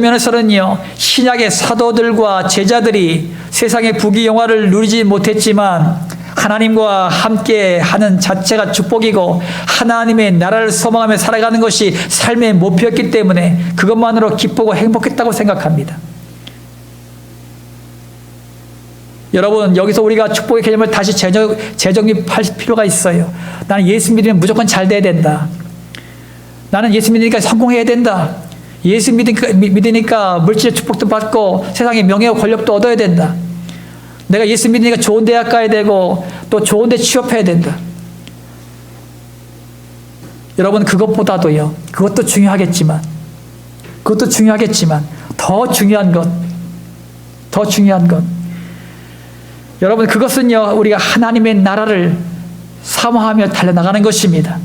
면에서는요, 신약의 사도들과 제자들이 세상의 부귀 영화를 누리지 못했지만 하나님과 함께 하는 자체가 축복이고 하나님의 나라를 소망하며 살아가는 것이 삶의 목표였기 때문에 그것만으로 기쁘고 행복했다고 생각합니다. 여러분, 여기서 우리가 축복의 개념을 다시 재정립할 필요가 있어요. 나는 예수 믿으면 무조건 잘 돼야 된다. 나는 예수 믿으니까 성공해야 된다. 예수 믿으니까 물질의 축복도 받고 세상의 명예와 권력도 얻어야 된다. 내가 예수 믿으니까 좋은 대학 가야 되고 또 좋은 데 취업해야 된다. 여러분, 그것보다도요, 그것도 중요하겠지만 더 중요한 것, 여러분, 그것은요, 우리가 하나님의 나라를 사모하며 달려나가는 것입니다.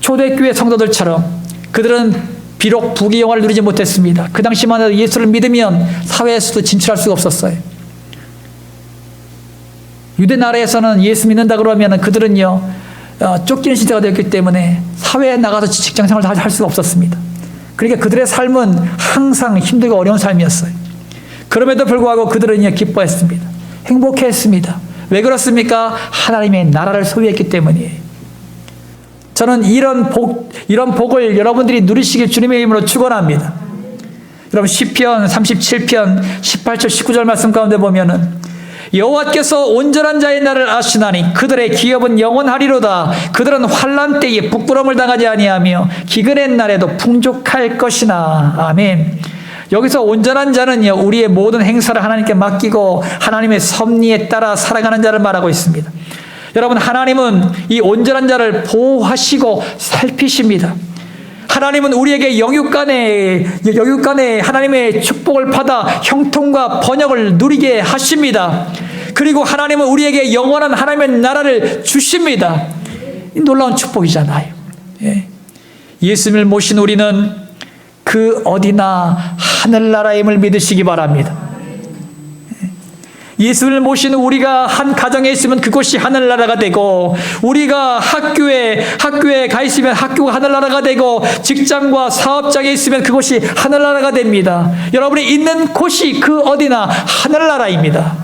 초대교회 성도들처럼 그들은 비록 부귀 영화를 누리지 못했습니다. 그 당시만 해도 예수를 믿으면 사회에서도 진출할 수가 없었어요. 유대 나라에서는 예수 믿는다 그러면 그들은요, 쫓기는 시대가 되었기 때문에 사회에 나가서 직장 생활을 할 수가 없었습니다. 그러니까 그들의 삶은 항상 힘들고 어려운 삶이었어요. 그럼에도 불구하고 그들은요, 기뻐했습니다. 행복했습니다. 왜 그렇습니까? 하나님의 나라를 소유했기 때문이에요. 저는 이런 복을 여러분들이 누리시길 주님의 이름으로 축원합니다. 여러분, 시편 37편 18절 19절 말씀 가운데 보면은 여호와께서 온전한 자의 날을 아시나니 그들의 기업은 영원하리로다. 그들은 환난 때에 부끄러움을 당하지 아니하며 기근의 날에도 풍족할 것이나. 아멘. 여기서 온전한 자는요, 우리의 모든 행사를 하나님께 맡기고 하나님의 섭리에 따라 살아가는 자를 말하고 있습니다. 여러분, 하나님은 이 온전한 자를 보호하시고 살피십니다. 하나님은 우리에게 영육간에 하나님의 축복을 받아 형통과 번영을 누리게 하십니다. 그리고 하나님은 우리에게 영원한 하나님의 나라를 주십니다. 놀라운 축복이잖아요. 예수님을 모신 우리는 그 어디나 하늘나라임을 믿으시기 바랍니다. 예수를 모신 우리가 한 가정에 있으면 그곳이 하늘나라가 되고, 우리가 학교에 가 있으면 학교가 하늘나라가 되고, 직장과 사업장에 있으면 그곳이 하늘나라가 됩니다. 여러분이 있는 곳이 그 어디나 하늘나라입니다.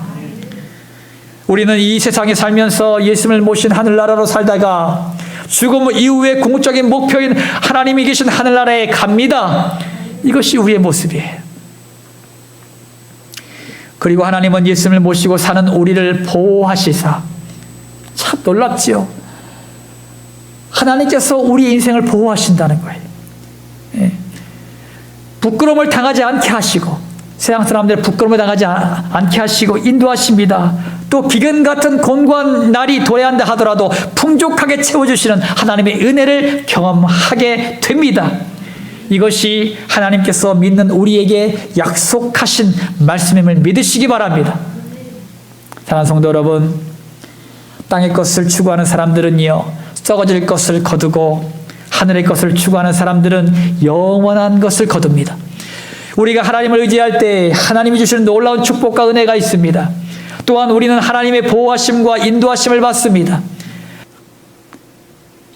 우리는 이 세상에 살면서 예수를 모신 하늘나라로 살다가 죽음 이후의 궁극적인 목표인 하나님이 계신 하늘나라에 갑니다. 이것이 우리의 모습이에요. 그리고 하나님은 예수님을 모시고 사는 우리를 보호하시사, 참 놀랍지요. 하나님께서 우리 인생을 보호하신다는 거예요. 부끄러움을 당하지 않게 하시고, 세상 사람들 부끄러움을 당하지 않게 하시고 인도하십니다. 또 기근 같은 곤고한 날이 도래한다 하더라도 풍족하게 채워주시는 하나님의 은혜를 경험하게 됩니다. 이것이 하나님께서 믿는 우리에게 약속하신 말씀임을 믿으시기 바랍니다. 사랑하는 성도 여러분, 땅의 것을 추구하는 사람들은요, 썩어질 것을 거두고 하늘의 것을 추구하는 사람들은 영원한 것을 거둡니다. 우리가 하나님을 의지할 때 하나님이 주시는 놀라운 축복과 은혜가 있습니다. 또한 우리는 하나님의 보호하심과 인도하심을 받습니다.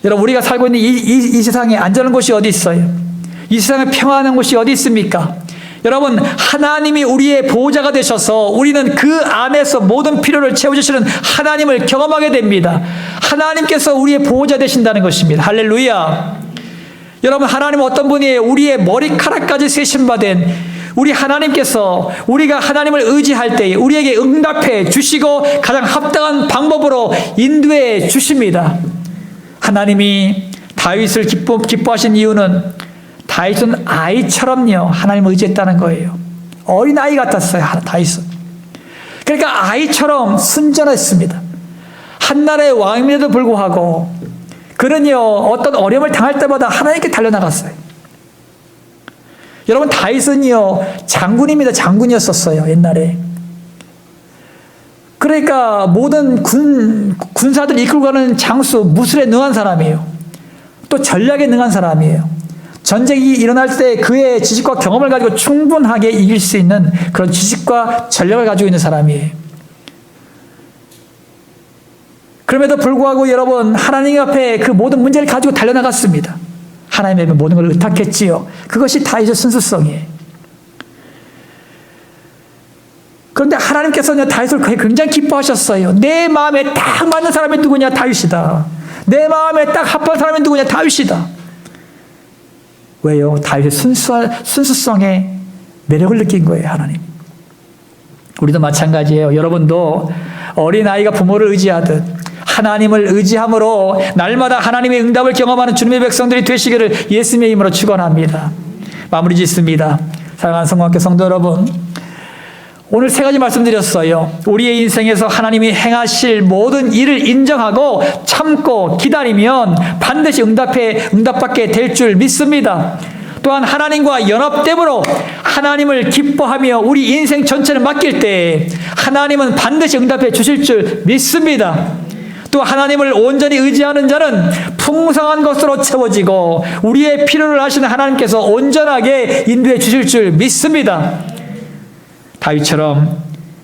여러분, 우리가 살고 있는 이 세상에 안전한 곳이 어디 있어요? 이 세상에 평안한 곳이 어디 있습니까? 여러분, 하나님이 우리의 보호자가 되셔서 우리는 그 안에서 모든 필요를 채워주시는 하나님을 경험하게 됩니다. 하나님께서 우리의 보호자 되신다는 것입니다. 할렐루야. 여러분, 하나님은 어떤 분이에요? 우리의 머리카락까지 세심받은, 우리 하나님께서 우리가 하나님을 의지할 때에 우리에게 응답해 주시고 가장 합당한 방법으로 인도해 주십니다. 하나님이 다윗을 기뻐하신 이유는 다윗은 아이처럼요 하나님을 의지했다는 거예요. 어린아이 같았어요 다윗은. 그러니까 아이처럼 순전했습니다. 한나라의 왕임에도 불구하고 그는요 어떤 어려움을 당할 때마다 하나님께 달려나갔어요. 여러분 다윗은요 장군입니다. 장군이었었어요 옛날에. 그러니까 모든 군사들 이끌고 가는 장수 무술에 능한 사람이에요. 또 전략에 능한 사람이에요. 전쟁이 일어날 때 그의 지식과 경험을 가지고 충분하게 이길 수 있는 그런 지식과 전략을 가지고 있는 사람이에요. 그럼에도 불구하고 여러분 하나님 앞에 그 모든 문제를 가지고 달려나갔습니다. 하나님 앞에 모든 걸 의탁했지요. 그것이 다윗의 순수성이에요. 그런데 하나님께서는 다윗을 굉장히 기뻐하셨어요. 내 마음에 딱 맞는 사람이 누구냐? 다윗이다. 내 마음에 딱 합한 사람이 누구냐? 다윗이다. 왜요? 다윗의 순수성에 매력을 느낀 거예요, 하나님. 우리도 마찬가지예요. 여러분도 어린아이가 부모를 의지하듯 하나님을 의지함으로 날마다 하나님의 응답을 경험하는 주님의 백성들이 되시기를 예수님의 이름으로 축원합니다. 마무리 짓습니다. 사랑하는 성도님께 성도 여러분, 오늘 세 가지 말씀드렸어요. 우리의 인생에서 하나님이 행하실 모든 일을 인정하고 참고 기다리면 반드시 응답받게 될 줄 믿습니다. 또한 하나님과 연합됨으로 하나님을 기뻐하며 우리 인생 전체를 맡길 때 하나님은 반드시 응답해 주실 줄 믿습니다. 또 하나님을 온전히 의지하는 자는 풍성한 것으로 채워지고 우리의 필요를 아시는 하나님께서 온전하게 인도해 주실 줄 믿습니다. 다윗처럼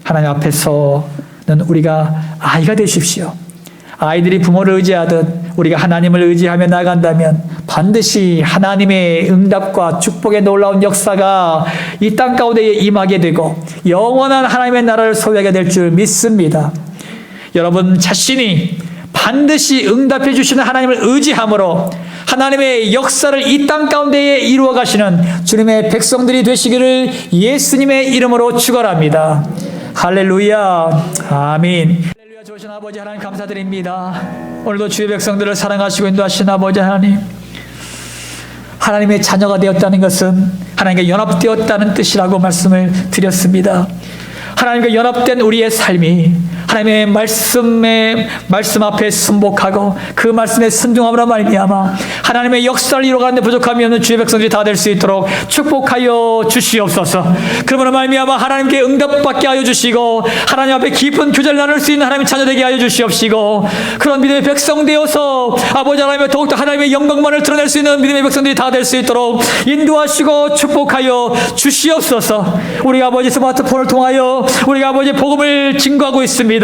하나님 앞에서는 우리가 아이가 되십시오. 아이들이 부모를 의지하듯 우리가 하나님을 의지하며 나간다면 반드시 하나님의 응답과 축복의 놀라운 역사가 이 땅 가운데 임하게 되고 영원한 하나님의 나라를 소유하게 될 줄 믿습니다. 여러분 자신이 반드시 응답해 주시는 하나님을 의지함으로 하나님의 역사를 이 땅 가운데에 이루어 가시는 주님의 백성들이 되시기를 예수님의 이름으로 축원합니다. 할렐루야. 아멘. 할렐루야. 좋으신 아버지 하나님 감사드립니다. 오늘도 주의 백성들을 사랑하시고 인도하신 아버지 하나님, 하나님의 자녀가 되었다는 것은 하나님과 연합되었다는 뜻이라고 말씀을 드렸습니다. 하나님과 연합된 우리의 삶이 하나님의 말씀 앞에 순복하고 그 말씀에 순종함으로 말미암아 하나님의 역사를 이루어가는 데 부족함이 없는 주의 백성들이 다 될 수 있도록 축복하여 주시옵소서. 그러므로 말미암아 하나님께 응답받게 하여 주시고 하나님 앞에 깊은 교제를 나눌 수 있는 하나님의 자녀 되게 하여 주시옵시고 그런 믿음의 백성 되어서 아버지 하나님의 더욱더 하나님의 영광만을 드러낼 수 있는 믿음의 백성들이 다 될 수 있도록 인도하시고 축복하여 주시옵소서. 우리 아버지 스마트폰을 통하여 우리가 아버지 복음을 증거하고 있습니다.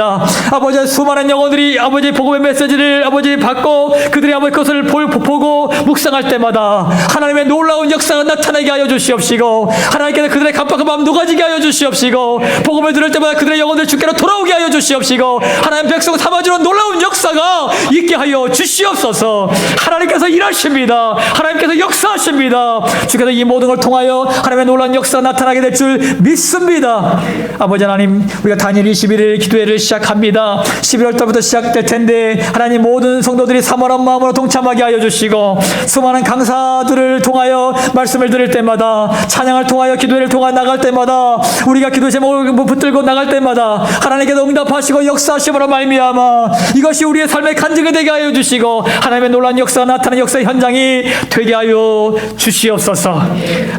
아버지 수많은 영혼들이 아버지 복음의 메시지를 아버지 받고 그들이 아버지 그것을 보고 묵상할 때마다 하나님의 놀라운 역사가 나타나게 하여 주시옵시고 하나님께서 그들의 깜빡한 마음 녹아지게 하여 주시옵시고 복음을 들을 때마다 그들의 영혼들 주께로 돌아오게 하여 주시옵시고 하나님 백성 삼아주는 놀라운 역사가 있게 하여 주시옵소서. 하나님께서 일하십니다. 하나님께서 역사하십니다. 주께서 이 모든 걸 통하여 하나님의 놀라운 역사가 나타나게 될 줄 믿습니다. 아버지 하나님, 우리가 다니엘 21일 기도회를 시작합니다. 11월 달부터 시작될 텐데 하나님 모든 성도들이 사모한 마음으로 동참하게 하여 주시고 수많은 강사들을 통하여 말씀을 들을 때마다 찬양을 통하여 기도회를 통하여 나갈 때마다 우리가 기도 제목을 붙들고 나갈 때마다 하나님께서 응답하시고 역사하심으로 말미암아 이것이 우리의 삶의 간증이 되게 하여 주시고 하나님의 놀라운 역사가 나타나는 역사의 현장이 되게 하여 주시옵소서.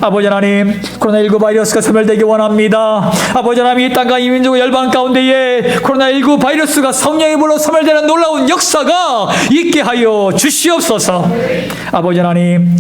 아버지 하나님, 코로나19 바이러스가 소멸되기 원합니다. 아버지 하나님, 이 땅과 이 민족의 열방 가운데에 코로나19 바이러스가 성령의 불로 소멸되는 놀라운 역사가 있게 하여 주시옵소서. 아버지 하나님,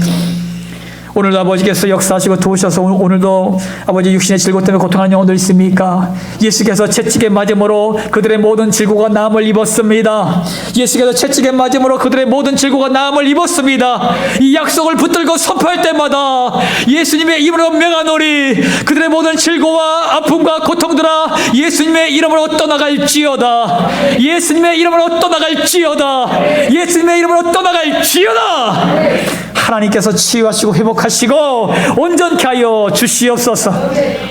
오늘도 아버지께서 역사하시고 도우셔서 오늘도 아버지 육신의 질고 때문에 고통하는 영혼들 있습니까? 예수께서 채찍에 맞음으로 그들의 모든 질고가 나음을 입었습니다. 예수께서 채찍에 맞음으로 그들의 모든 질고가 나음을 입었습니다. 이 약속을 붙들고 선포할 때마다 예수님의 이름으로 명하노니 그들의 모든 질고와 아픔과 고통들아 예수님의 이름으로 떠나갈지어다. 예수님의 이름으로 떠나갈지어다. 예수님의 이름으로 떠나갈지어다. 하나님께서 치유하시고 회복하시고 거룩하시고 온전케 하여 주시옵소서.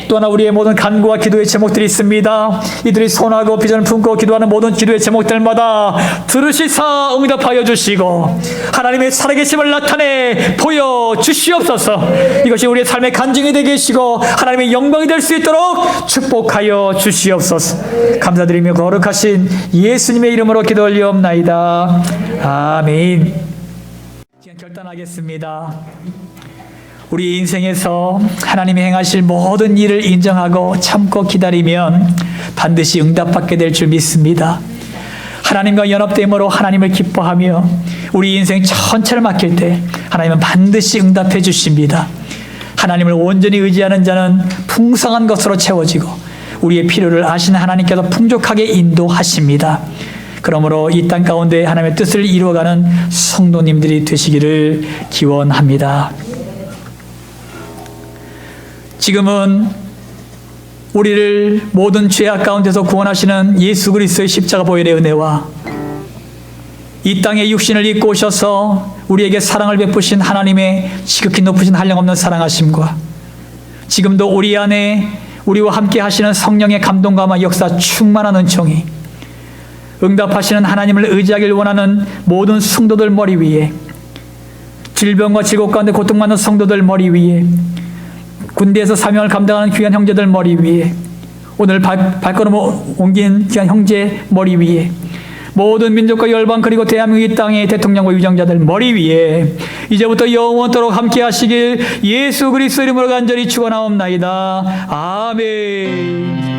또 하나 우리의 모든 간구와 기도의 제목들이 있습니다. 이들이 손하고 비전을 품고 기도하는 모든 기도의 제목들마다 들으시사 응답하여 주시고 하나님의 살아계심을 나타내 보여주시옵소서. 이것이 우리의 삶의 간증이 되게 하시고 하나님의 영광이 될 수 있도록 축복하여 주시옵소서. 감사드리며 거룩하신 예수님의 이름으로 기도 올리옵나이다. 아멘. 지금 결단하겠습니다. 우리 인생에서 하나님이 행하실 모든 일을 인정하고 참고 기다리면 반드시 응답받게 될 줄 믿습니다. 하나님과 연합됨으로 하나님을 기뻐하며 우리 인생 전체를 맡길 때 하나님은 반드시 응답해 주십니다. 하나님을 온전히 의지하는 자는 풍성한 것으로 채워지고 우리의 필요를 아시는 하나님께서 풍족하게 인도하십니다. 그러므로 이 땅 가운데 하나님의 뜻을 이루어가는 성도님들이 되시기를 기원합니다. 지금은 우리를 모든 죄악 가운데서 구원하시는 예수 그리스도의 십자가 보혈의 은혜와 이 땅에 육신을 입고 오셔서 우리에게 사랑을 베푸신 하나님의 지극히 높으신 한량없는 사랑하심과 지금도 우리 안에 우리와 함께 하시는 성령의 감동과 역사 충만한 은총이 응답하시는 하나님을 의지하길 원하는 모든 성도들 머리 위에 질병과 질곡 가운데 고통받는 성도들 머리 위에 군대에서 사명을 감당하는 귀한 형제들 머리 위에 오늘 발걸음 옮긴 귀한 형제 머리 위에 모든 민족과 열방 그리고 대한민국 이 땅의 대통령과 유정자들 머리 위에 이제부터 영원토록 함께 하시길 예수 그리스도 이름으로 간절히 축원하옵나이다. 아멘.